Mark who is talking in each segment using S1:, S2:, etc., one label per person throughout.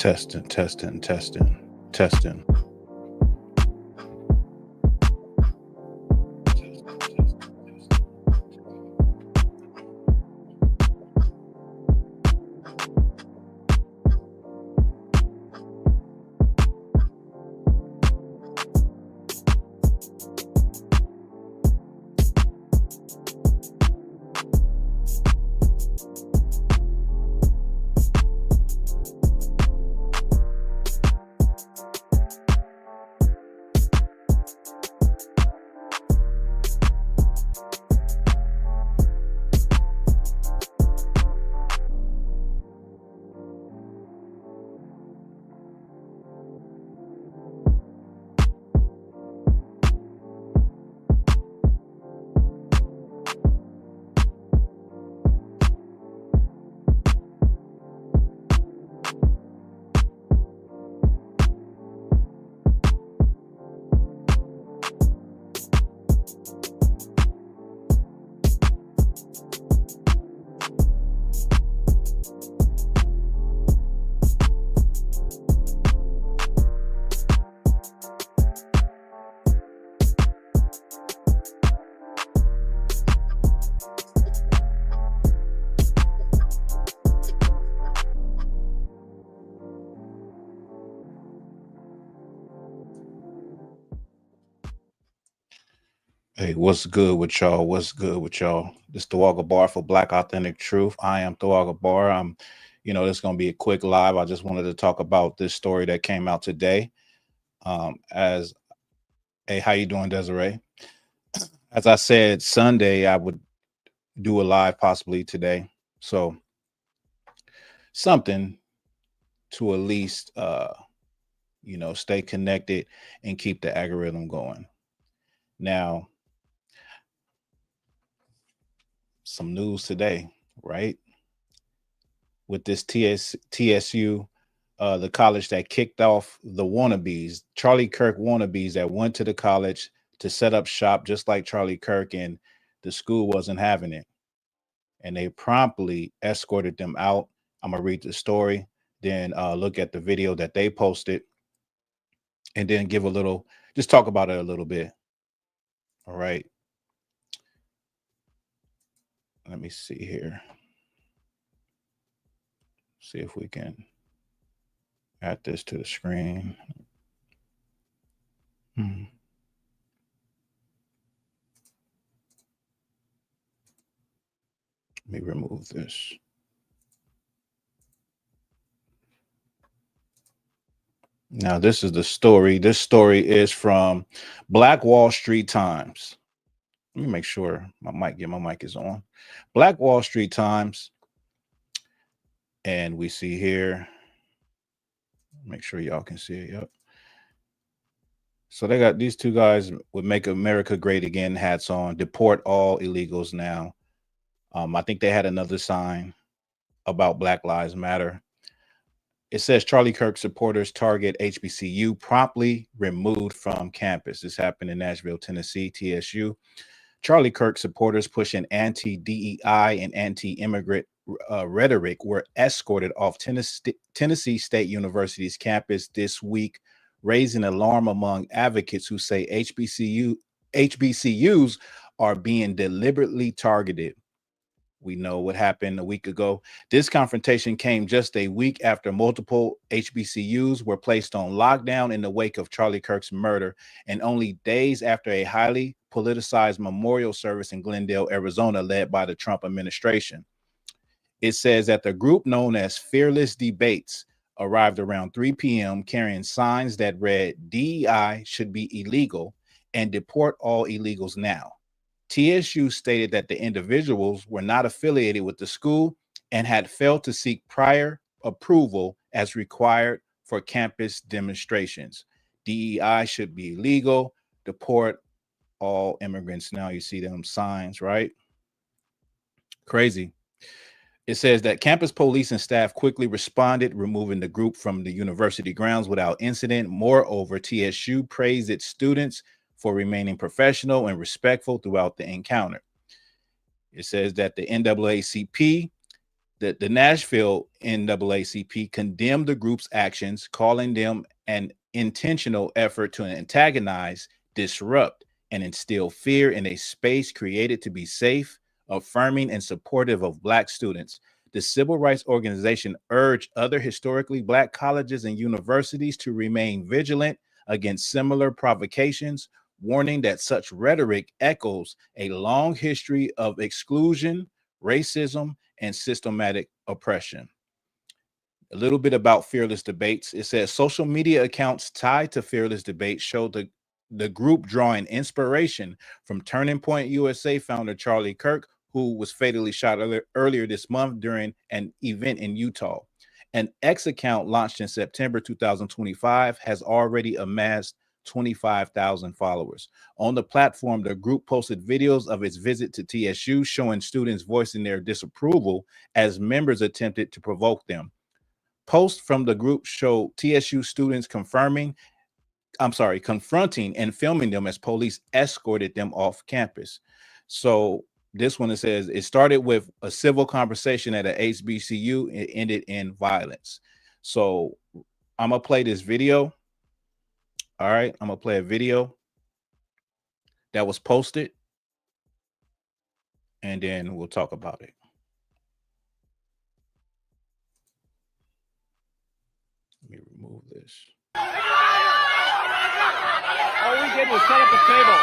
S1: Testing, testing, testing, testing. Hey, what's good with y'all? What's good with y'all? This is Thawahgabar for Black Authentic Truth. I am Thawahgabar. This is gonna be a quick live. I just wanted to talk about this story that came out today. As Hey, how you doing, Desiree? As I said, Sunday I would do a live possibly today. So something to at least stay connected and keep the algorithm going. Now, some news today, right? With this TSU, the college that kicked off the Wannabes, Charlie Kirk Wannabes that went to the college to set up shop just like Charlie Kirk, and the school wasn't having it. And they promptly escorted them out. I'm going to read the story, then look at the video that they posted, and then just talk about it a little bit. All right. Let me see here. See if we can add this to the screen. Let me remove this. Now, this is the story. This story is from Black Wall Street Times. Let me make sure my mic is on. Black Wall Street Times. And we see here, make sure y'all can see it. Yep. So they got these two guys with Make America Great Again hats on, deport all illegals now. I think they had another sign about Black Lives Matter. It says Charlie Kirk supporters target HBCU, promptly removed from campus. This happened in Nashville, Tennessee, TSU. Charlie Kirk supporters pushing anti-DEI and anti-immigrant rhetoric were escorted off Tennessee State University's campus this week, raising alarm among advocates who say HBCUs are being deliberately targeted. We know what happened a week ago. This confrontation came just a week after multiple HBCUs were placed on lockdown in the wake of Charlie Kirk's murder, and only days after a highly politicized memorial service in Glendale, Arizona, led by the Trump administration. It says that the group known as Fearless Debates arrived around 3 p.m. carrying signs that read, "DEI should be illegal and deport all illegals now." TSU stated that the individuals were not affiliated with the school and had failed to seek prior approval as required for campus demonstrations. DEI should be illegal, deport all immigrants now. You see them signs, right? Crazy. It says that campus police and staff quickly responded, removing the group from the university grounds without incident. Moreover, TSU praised its students for remaining professional and respectful throughout the encounter. It says that the NAACP The Nashville NAACP condemned the group's actions, calling them an intentional effort to antagonize, disrupt, and instill fear in a space created to be safe, affirming, and supportive of Black students. The civil rights organization urged other historically Black colleges and universities to remain vigilant against similar provocations, warning that such rhetoric echoes a long history of exclusion, racism, and systematic oppression. A little bit about Fearless Debates. It says social media accounts tied to Fearless Debates show the group drawing inspiration from Turning Point USA founder Charlie Kirk, who was fatally shot earlier this month during an event in Utah. An X account launched in September 2025 has already amassed 25,000 followers. On the platform, the group posted videos of its visit to TSU, showing students voicing their disapproval as members attempted to provoke them. Posts from the group show TSU students confronting and filming them as police escorted them off campus. So this one, it says it started with a civil conversation at a HBCU. It ended in violence. So I'm gonna play this video. All right, I'm gonna play a video that was posted, and then we'll talk about it. Let me remove this.
S2: All we did was set up a table.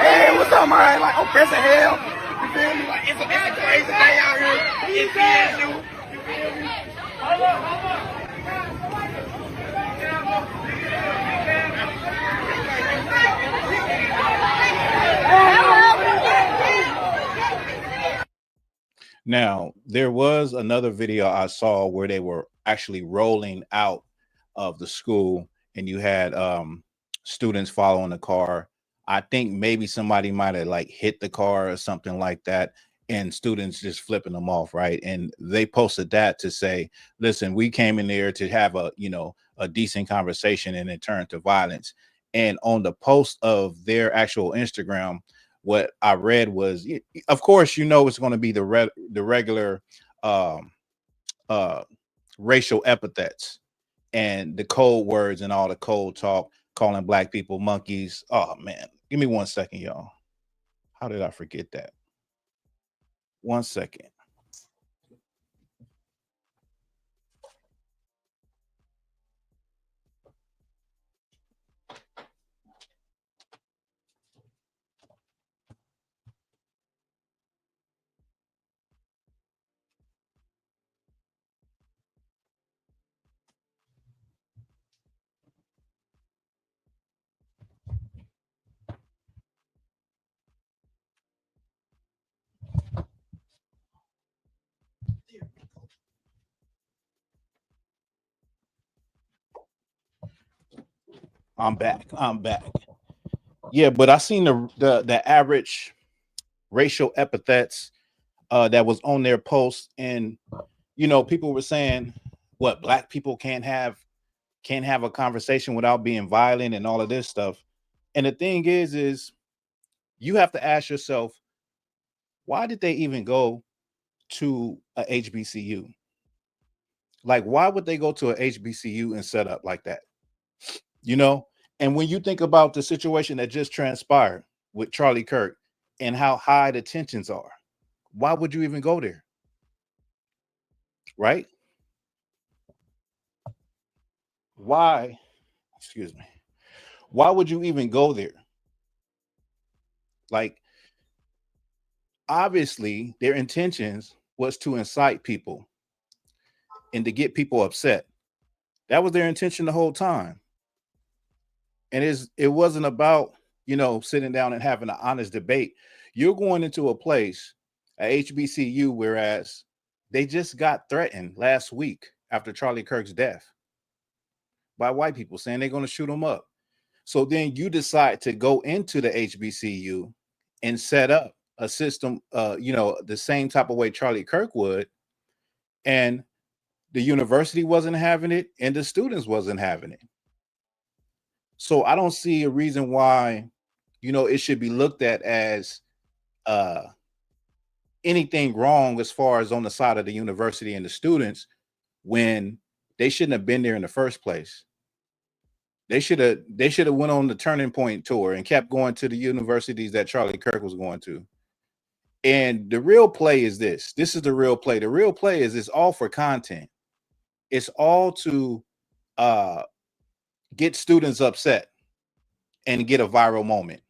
S3: Hey, what's up, man? Like, I'm pressing hell. You feel me? Like, it's a crazy day out here. You feel me?
S1: Now, there was another video I saw where they were actually rolling out of the school, and you had students following the car. I think maybe somebody might have like hit the car or something like that, and students just flipping them off, right? And they posted that to say, listen, we came in there to have a decent conversation, and it turned to violence. And on the post of their actual Instagram, what I read was, of course, it's going to be the regular racial epithets and the code words and all the code talk, calling Black people monkeys. Oh man, give me 1 second, y'all. How did I forget that? 1 second. I'm back. Yeah, but I seen the average racial epithets that was on their posts. And people were saying, what, black people can't have a conversation without being violent and all of this stuff. And the thing is you have to ask yourself, why did they even go to a HBCU? Like, why would they go to a HBCU and set up like that? And when you think about the situation that just transpired with Charlie Kirk and how high the tensions are, why would you even go there? Right? Why? Excuse me. Why would you even go there? Like, obviously, their intentions was to incite people and to get people upset. That was their intention the whole time. And it wasn't about, sitting down and having an honest debate. You're going into a place, a HBCU, whereas they just got threatened last week after Charlie Kirk's death by white people saying they're going to shoot him up. So then you decide to go into the HBCU and set up a system, the same type of way Charlie Kirk would. And the university wasn't having it and the students wasn't having it. So I don't see a reason why, it should be looked at as anything wrong as far as on the side of the university and the students when they shouldn't have been there in the first place. They should have went on the Turning Point tour and kept going to the universities that Charlie Kirk was going to. And the real play is this. This is the real play. The real play is it's all for content. It's all to get students upset and get a viral moment.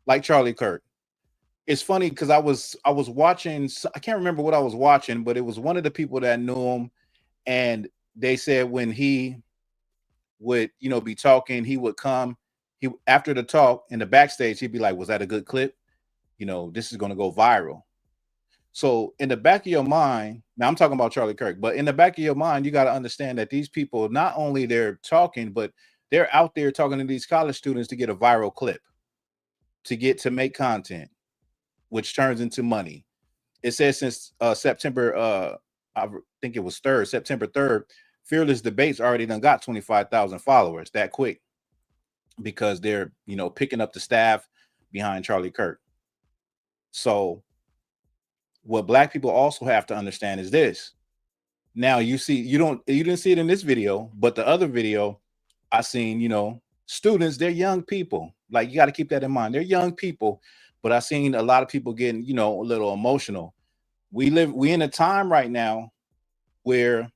S1: Like Charlie Kirk. It's funny because I was watching, I can't remember what I was watching, but it was one of the people that knew him. And they said when he would, be talking, he would come, after the talk in the backstage, he'd be like, was that a good clip? This is going to go viral. So in the back of your mind, now I'm talking about Charlie Kirk, but in the back of your mind, you got to understand that these people, not only they're talking, but they're out there talking to these college students to get a viral clip, to make content, which turns into money. It says since September, I think it was September 3rd, Fearless Debates already done got 25,000 followers that quick because they're, picking up the staff behind Charlie Kirk. So what black people also have to understand is this. Now you didn't see it in this video, but the other video I seen, students, they're young people. Like, you got to keep that in mind. They're young people, but I seen a lot of people getting, a little emotional. We in a time right now where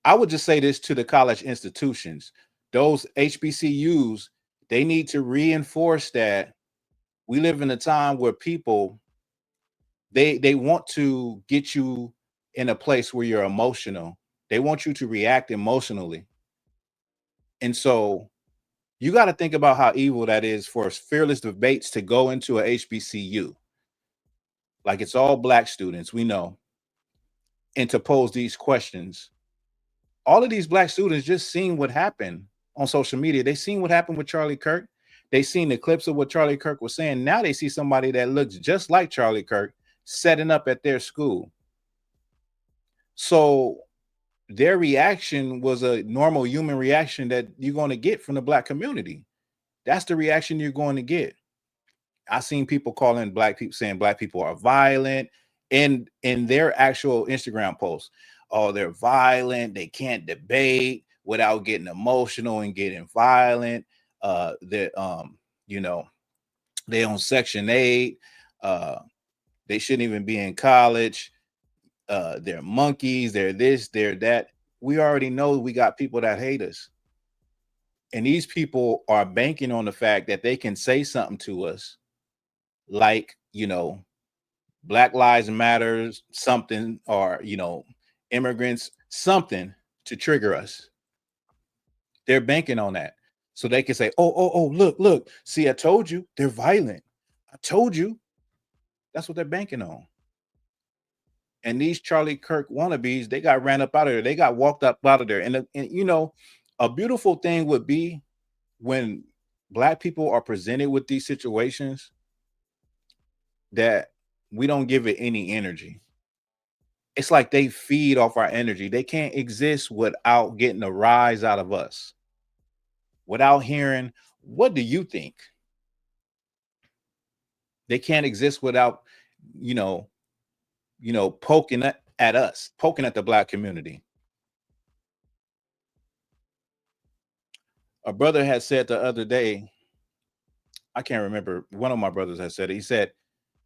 S1: I would just say this to the college institutions, those HBCUs, they need to reinforce that we live in a time where people, they want to get you in a place where you're emotional. They want you to react emotionally. And so you got to think about how evil that is for Fearless Debates to go into a HBCU. Like, it's all black students, we know, and to pose these questions. All of these black students just seen what happened on social media. They seen what happened with Charlie Kirk. They seen the clips of what Charlie Kirk was saying. Now they see somebody that looks just like Charlie Kirk setting up at their school. So their reaction was a normal human reaction that you're going to get from the black community. That's the reaction you're going to get. I seen people calling black people, saying black people are violent in their actual Instagram posts. Oh, they're violent. They can't debate without getting emotional and getting violent. They on Section 8. They shouldn't even be in college. They're monkeys. They're this, they're that. We already know we got people that hate us. And these people are banking on the fact that they can say something to us like, Black Lives Matter, something, or, immigrants, something to trigger us. They're banking on that. So they can say, oh, look, see, I told you they're violent. I told you. That's what they're banking on. And these Charlie Kirk wannabes, they got ran up out of there. They got walked up out of there. And a beautiful thing would be when black people are presented with these situations, that we don't give it any energy. It's like they feed off our energy. They can't exist without getting a rise out of us, without hearing, what do you think? They can't exist without, you know, poking at us, poking at the Black community. A brother had said the other day, I can't remember, one of my brothers had said it. He said,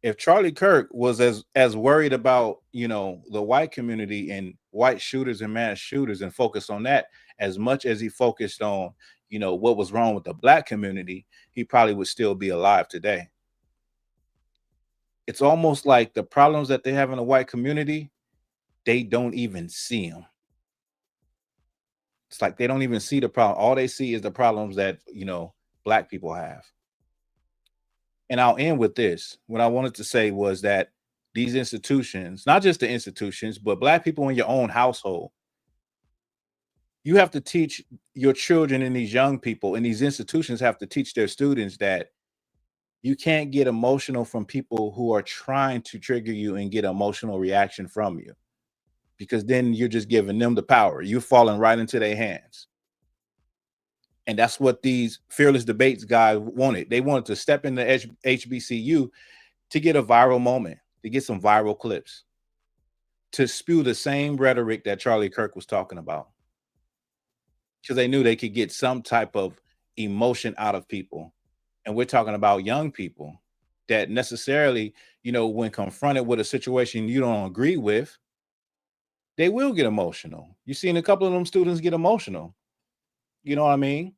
S1: if Charlie Kirk was as worried about, the white community and white shooters and mass shooters and focused on that as much as he focused on, what was wrong with the Black community, he probably would still be alive today. It's almost like the problems that they have in the white community, they don't even see them. It's like they don't even see the problem. All they see is the problems that, Black people have. And I'll end with this. What I wanted to say was that these institutions, not just the institutions, but Black people in your own household, you have to teach your children and these young people, and these institutions have to teach their students that you can't get emotional from people who are trying to trigger you and get an emotional reaction from you, because then you're just giving them the power. You're falling right into their hands. And that's what these fearless debates guys wanted. They wanted to step into HBCU to get a viral moment, to get some viral clips, to spew the same rhetoric that Charlie Kirk was talking about, because they knew they could get some type of emotion out of people. And we're talking about young people that necessarily, when confronted with a situation you don't agree with, they will get emotional. You've seen a couple of them students get emotional. You know what I mean?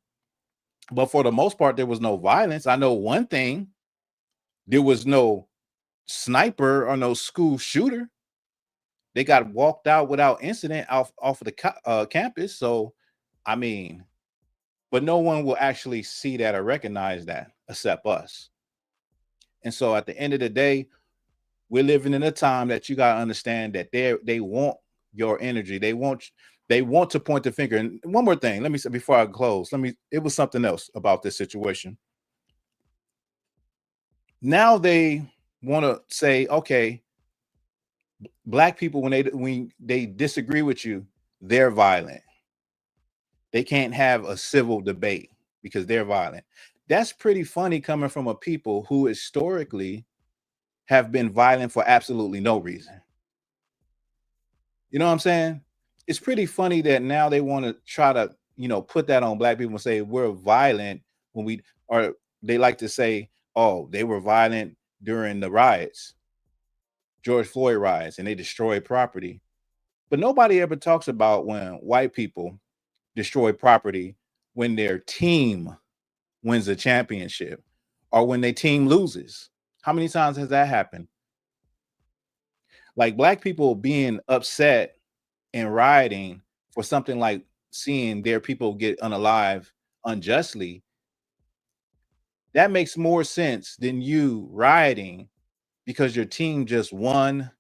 S1: But for the most part, there was no violence. I know one thing: there was no sniper or no school shooter. They got walked out without incident off of the campus. So, I mean, but no one will actually see that or recognize that except us. And so at the end of the day, we're living in a time that you got to understand that they want your energy. They want to point the finger. And one more thing, let me say before I close, it was something else about this situation. Now they want to say, okay, Black people, when they disagree with you, they're violent. They can't have a civil debate because they're violent. That's pretty funny coming from a people who historically have been violent for absolutely no reason. You know what I'm saying? It's pretty funny that now they want to try to, put that on Black people and say we're violent when they like to say, oh, they were violent during the riots, George Floyd riots, and they destroyed property. But nobody ever talks about when white people destroy property when their team wins a championship or when their team loses. How many times has that happened? Like Black people being upset and rioting for something like seeing their people get unalive unjustly, that makes more sense than you rioting because your team just won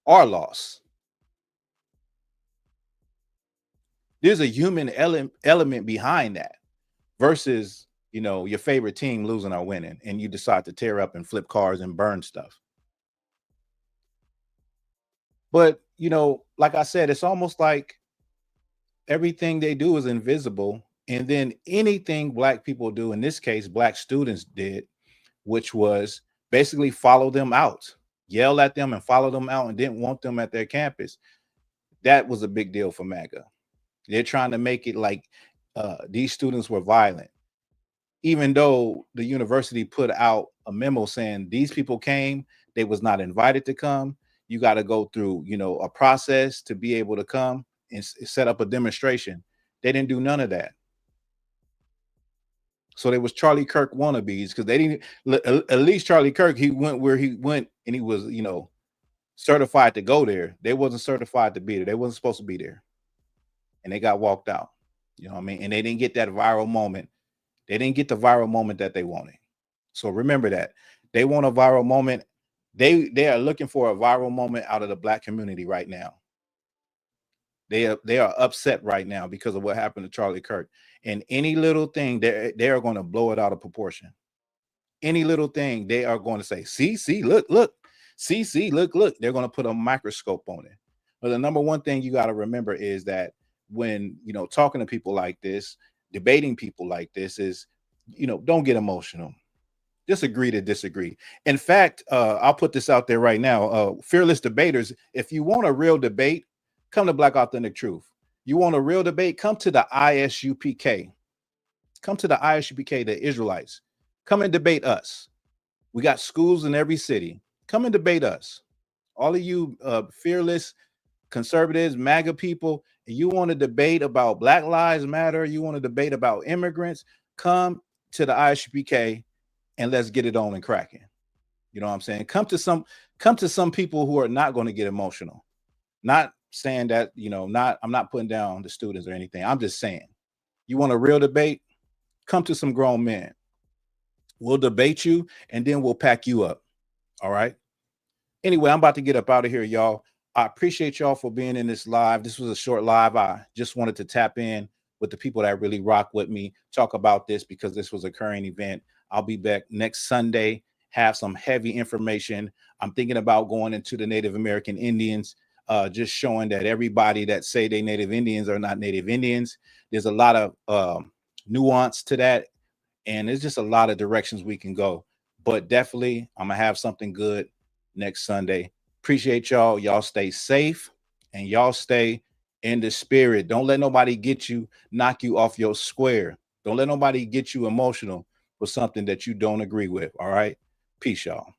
S1: or lost. There's a human element behind that versus, your favorite team losing or winning and you decide to tear up and flip cars and burn stuff. But, like I said, it's almost like everything they do is invisible. And then anything Black people do, in this case, Black students did, which was basically follow them out, yell at them and follow them out and didn't want them at their campus. That was a big deal for Maga. They're trying to make it like these students were violent, even though the university put out a memo saying these people came, they was not invited to come. You got to go through, a process to be able to come and set up a demonstration. They didn't do none of that. So there was Charlie Kirk wannabes because they didn't. At least Charlie Kirk, he went where he went and he was, certified to go there. They wasn't certified to be there. They wasn't supposed to be there, and they got walked out. You know what I mean? And they didn't get that viral moment. They didn't get the viral moment that they wanted. So remember that they want a viral moment. They are looking for a viral moment out of the Black community right now. They are upset right now because of what happened to Charlie Kirk. And any little thing, they are going to blow it out of proportion. any little thing, they are going to say, see, look, look. They're going to put a microscope on it. But the number one thing you got to remember is that when, talking to people like this, debating people like this is, don't get emotional. Just agree to disagree. In fact, I'll put this out there right now. Fearless debaters, if you want a real debate, come to Black Authentic Truth. You want a real debate, come to the ISUPK. Come to the ISUPK, the Israelites. Come and debate us. We got schools in every city. Come and debate us. All of you fearless conservatives, MAGA people, you want to debate about Black Lives Matter, you want to debate about immigrants, come to the ISUPK and let's get it on and cracking. You know what I'm saying? Come to some people who are not going to get emotional. Not saying that, I'm not putting down the students or anything. I'm just saying, you want a real debate? Come to some grown men. We'll debate you and then we'll pack you up. All right. Anyway, I'm about to get up out of here, y'all. I appreciate y'all for being in this live. This was a short live. I just wanted to tap in with the people that really rock with me, talk about this because this was a current event. I'll be back next Sunday, have some heavy information. I'm thinking about going into the Native American Indians, just showing that everybody that say they Native Indians are not Native Indians. There's a lot of nuance to that. And there's just a lot of directions we can go. But definitely, I'm going to have something good next Sunday. Appreciate y'all. Y'all stay safe and y'all stay in the spirit. Don't let nobody knock you off your square. Don't let nobody get you emotional for something that you don't agree with. All right. Peace, y'all.